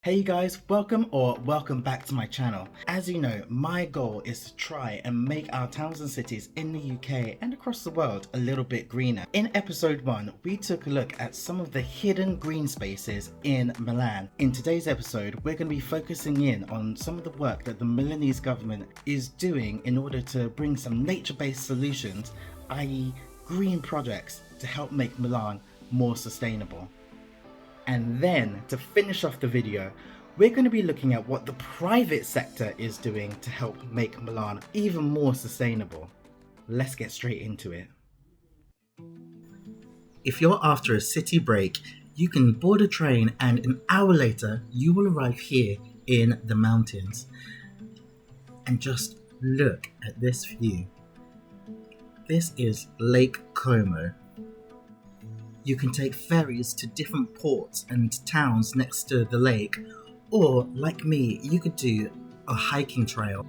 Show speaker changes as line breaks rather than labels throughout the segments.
Hey you guys, welcome back to my channel. As you know, my goal is to try and make our towns and cities in the UK and across the world a little bit greener. In episode 1, we took a look at some of the hidden green spaces in Milan. In today's episode, we're going to be focusing in on some of the work that the Milanese government is doing in order to bring some nature-based solutions, i.e. green projects, to help make Milan more sustainable. And then, to finish off the video, we're going to be looking at what the private sector is doing to help make Milan even more sustainable. Let's get straight into it. If you're after a city break, you can board a train and an hour later you will arrive here in the mountains. And just look at this view. This is Lake Como. You can take ferries to different ports and towns next to the lake, or like me, you could do a hiking trail.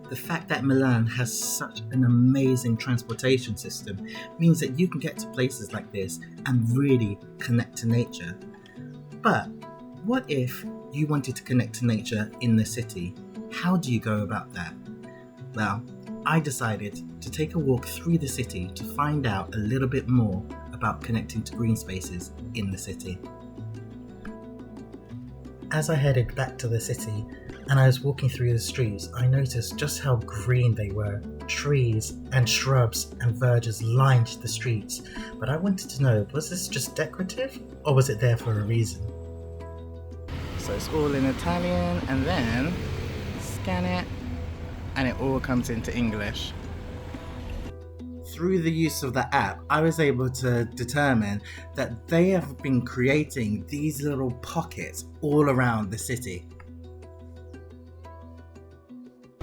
The fact that Milan has such an amazing transportation system means that you can get to places like this and really connect to nature. But what if you wanted to connect to nature in the city? How do you go about that? Well, I decided to take a walk through the city to find out a little bit more about connecting to green spaces in the city. As I headed back to the city and I was walking through the streets, I noticed just how green they were. Trees and shrubs and verdures lined the streets, but I wanted to know, was this just decorative or was it there for a reason? So it's all in Italian, and then scan it and it all comes into English. Through the use of the app, I was able to determine that they have been creating these little pockets all around the city.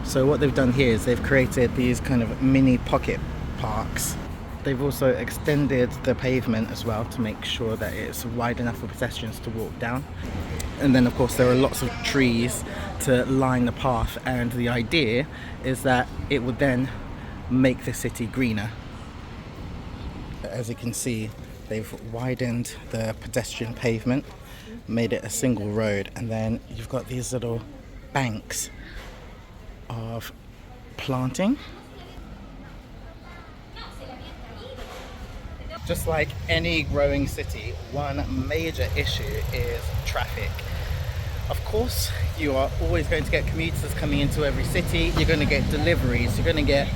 So what they've done here is they've created these kind of mini pocket parks. They've also extended the pavement as well to make sure that it's wide enough for pedestrians to walk down. And then of course there are lots of trees to line the path, and the idea is that it would then make the city greener. As you can see, they've widened the pedestrian pavement, made it a single road, and then you've got these little banks of planting. Just like any growing city, one major issue is traffic. Of course, you are always going to get commuters coming into every city, you're going to get deliveries, you're going to get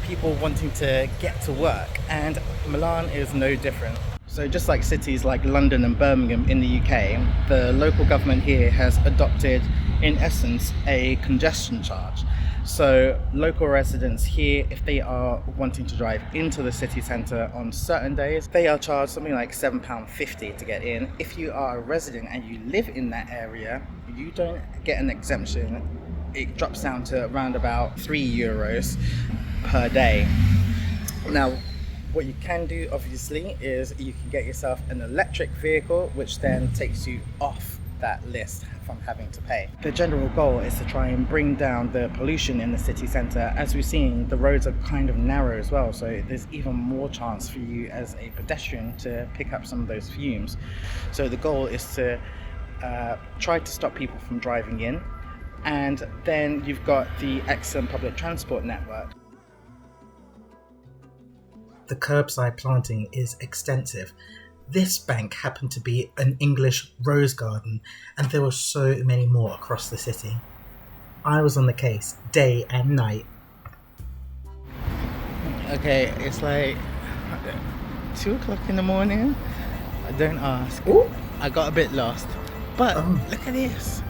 people wanting to get to work, and Milan is no different. So just like cities like London and Birmingham in the UK, the local government here has adopted, in essence, a congestion charge. So local residents here, if they are wanting to drive into the city centre on certain days, they are charged something like £7.50 to get in. If you are a resident and you live in that area, you don't get an exemption. It drops down to around about €3 per day. Now, what you can do obviously is you can get yourself an electric vehicle, which then takes you off that list from having to pay. The general goal is to try and bring down the pollution in the city centre. As we've seen, the roads are kind of narrow as well, so there's even more chance for you as a pedestrian to pick up some of those fumes. So the goal is to try to stop people from driving in, and then you've got the excellent public transport network. The curbside planting is extensive. This bank happened to be an English rose garden, and there were so many more across the city. I was on the case day and night. Okay, it's like 2 o'clock in the morning. Don't ask.
Ooh.
I got a bit lost. But look at this.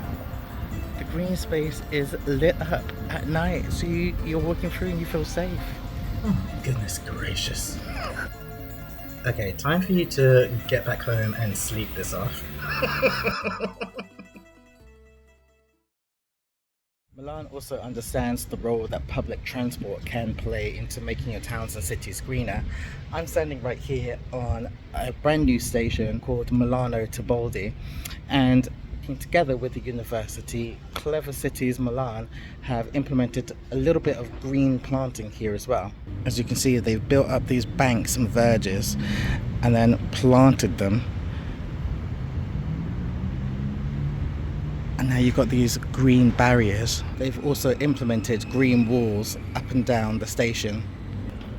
The green space is lit up at night, so you're walking through and you feel safe.
Oh, goodness gracious. Okay, time for you to get back home and sleep this off.
Milan also understands the role that public transport can play into making your towns and cities greener. I'm standing right here on a brand new station called Milano Tibaldi, and together with the university, Clever Cities Milan have implemented a little bit of green planting here as well. As you can see, they've built up these banks and verges and then planted them And now you've got these green barriers. They've also implemented green walls up and down the station.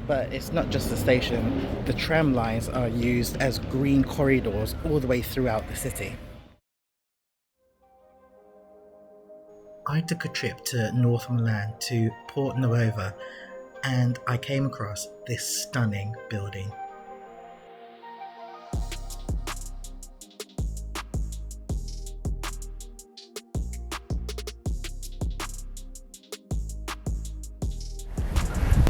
But it's not just the station. The tram lines are used as green corridors all the way throughout the city.
I took a trip to North Milan to Port Nuova, and I came across this stunning building.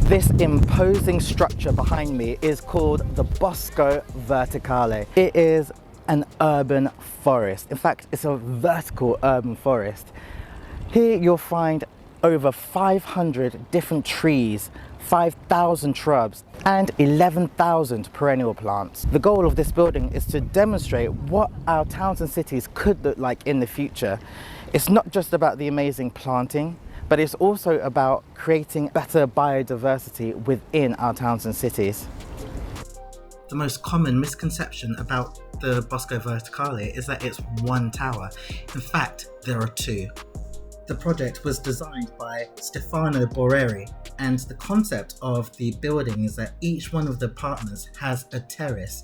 This imposing structure behind me is called the Bosco Verticale. It is an urban forest. In fact, it's a vertical urban forest. Here you'll find over 500 different trees, 5,000 shrubs, and 11,000 perennial plants. The goal of this building is to demonstrate what our towns and cities could look like in the future. It's not just about the amazing planting, but it's also about creating better biodiversity within our towns and cities.
The most common misconception about the Bosco Verticale is that it's one tower. In fact, there are two. The project was designed by Stefano Borreri, and the concept of the building is that each one of the partners has a terrace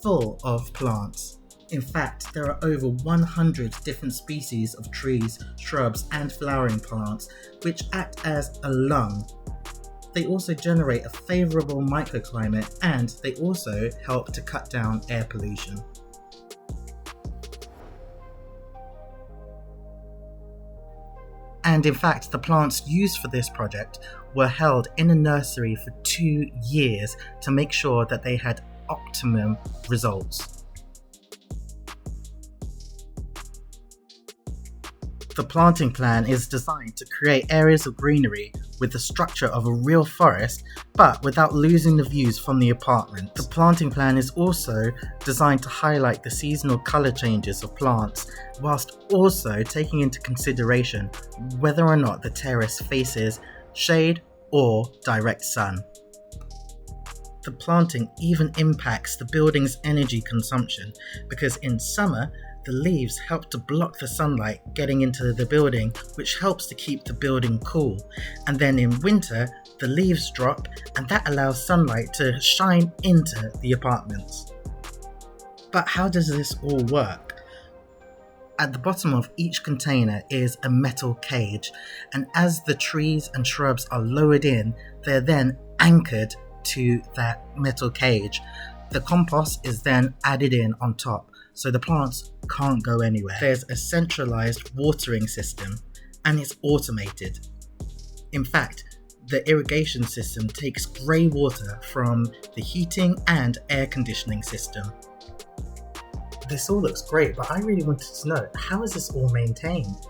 full of plants. In fact, there are over 100 different species of trees, shrubs, and flowering plants which act as a lung. They also generate a favourable microclimate, and they also help to cut down air pollution. And in fact, the plants used for this project were held in a nursery for 2 years to make sure that they had optimum results. The planting plan is designed to create areas of greenery with the structure of a real forest, but without losing the views from the apartment. The planting plan is also designed to highlight the seasonal colour changes of plants, whilst also taking into consideration whether or not the terrace faces shade or direct sun. The planting even impacts the building's energy consumption, because in summer, the leaves help to block the sunlight getting into the building, which helps to keep the building cool. And then in winter, the leaves drop, and that allows sunlight to shine into the apartments. But how does this all work? At the bottom of each container is a metal cage, and as the trees and shrubs are lowered in, they're then anchored to that metal cage. The compost is then added in on top, so the plants can't go anywhere. There's a centralized watering system, and it's automated. In fact, the irrigation system takes grey water from the heating and air conditioning system. This all looks great, but I really wanted to know, how is this all maintained?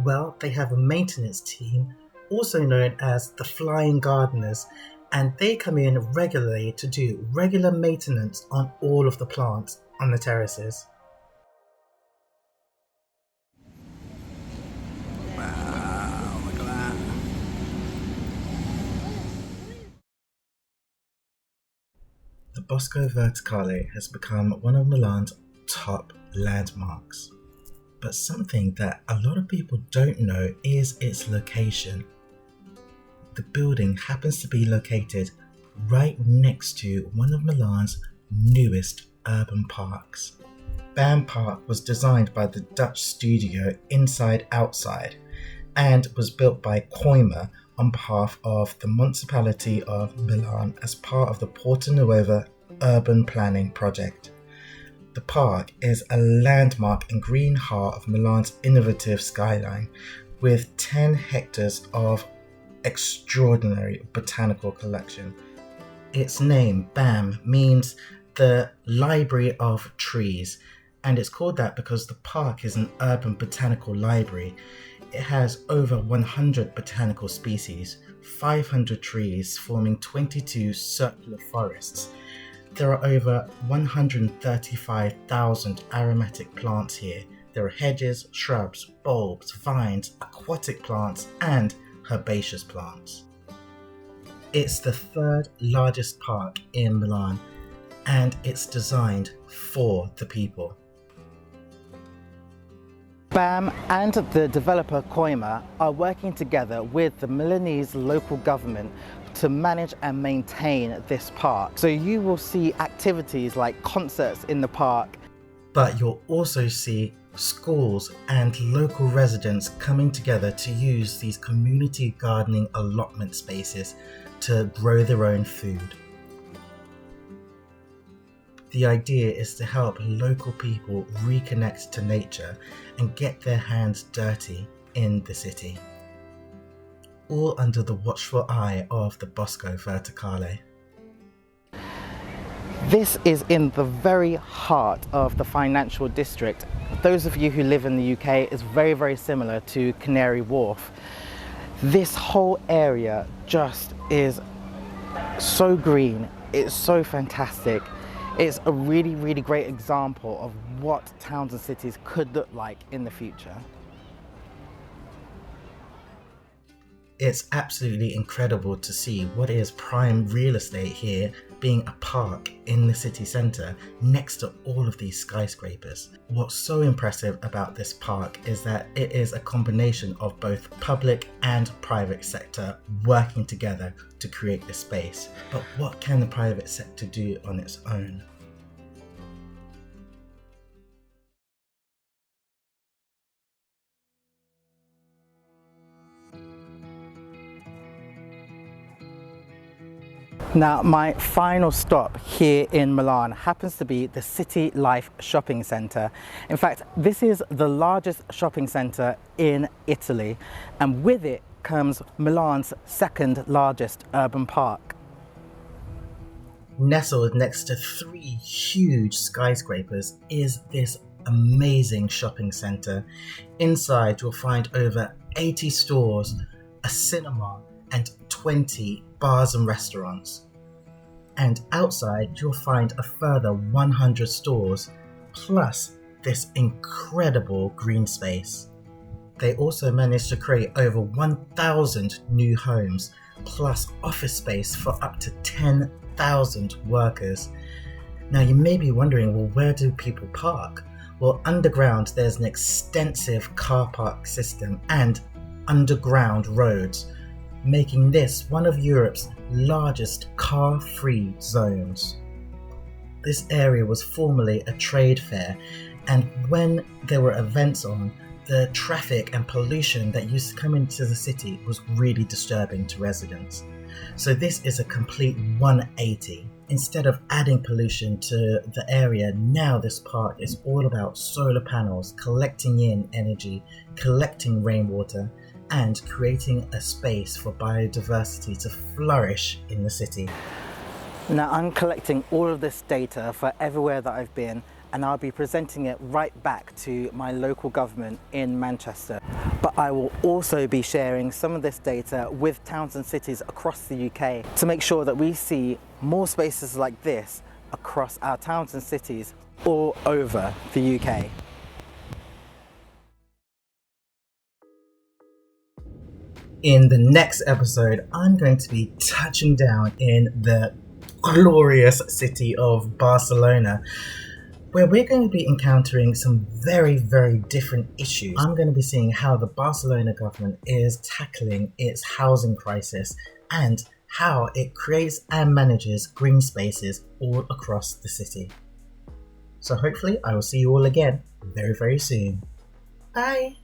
Well, they have a maintenance team, also known as the Flying Gardeners, and they come in regularly to do regular maintenance on all of the plants on the terraces.
Wow, look at that.
The Bosco Verticale has become one of Milan's top landmarks. But something that a lot of people don't know is its location. The building happens to be located right next to one of Milan's newest urban parks. BAM Park was designed by the Dutch studio Inside Outside and was built by Coima on behalf of the municipality of Milan as part of the Porta Nuova urban planning project. The park is a landmark and green heart of Milan's innovative skyline, with 10 hectares of extraordinary botanical collection. Its name, BAM, means the Library of Trees, and it's called that because the park is an urban botanical library. It has over 100 botanical species, 500 trees forming 22 circular forests. There are over 135,000 aromatic plants here. There are hedges, shrubs, bulbs, vines, aquatic plants, and herbaceous plants. It's the third largest park in Milan, and it's designed for the people.
BAM and the developer Koima are working together with the Milanese local government to manage and maintain this park. So you will see activities like concerts in the park.
But you'll also see schools and local residents coming together to use these community gardening allotment spaces to grow their own food. The idea is to help local people reconnect to nature and get their hands dirty in the city, all under the watchful eye of the Bosco Verticale.
This is in the very heart of the financial district. Those of you who live in the UK, it's very, very similar to Canary Wharf. This whole area just is so green, it's so fantastic. It's a really, really great example of what towns and cities could look like in the future.
It's absolutely incredible to see what is prime real estate here being a park in the city centre next to all of these skyscrapers. What's so impressive about this park is that it is a combination of both public and private sector working together to create this space. But what can the private sector do on its own?
Now, my final stop here in Milan happens to be the City Life shopping centre. In fact, this is the largest shopping centre in Italy, and with it comes Milan's second largest urban park.
Nestled next to 3 huge skyscrapers is this amazing shopping centre. Inside you'll find over 80 stores, a cinema and 20 bars and restaurants. And outside you'll find a further 100 stores, plus this incredible green space. They also managed to create over 1,000 new homes, plus office space for up to 10,000 workers. Now you may be wondering, well, where do people park? Well, underground there's an extensive car park system and underground roads, making this one of Europe's largest car-free zones. This area was formerly a trade fair, and when there were events on, the traffic and pollution that used to come into the city was really disturbing to residents. So this is a complete 180. Instead of adding pollution to the area, now this park is all about solar panels, collecting in energy, collecting rainwater, and creating a space for biodiversity to flourish in the city.
Now, I'm collecting all of this data for everywhere that I've been, and I'll be presenting it right back to my local government in Manchester. But I will also be sharing some of this data with towns and cities across the UK to make sure that we see more spaces like this across our towns and cities all over the UK.
In the next episode, I'm going to be touching down in the glorious city of Barcelona, where we're going to be encountering some very, very different issues. I'm going to be seeing how the Barcelona government is tackling its housing crisis and how it creates and manages green spaces all across the city. So hopefully I will see you all again very, very soon. Bye!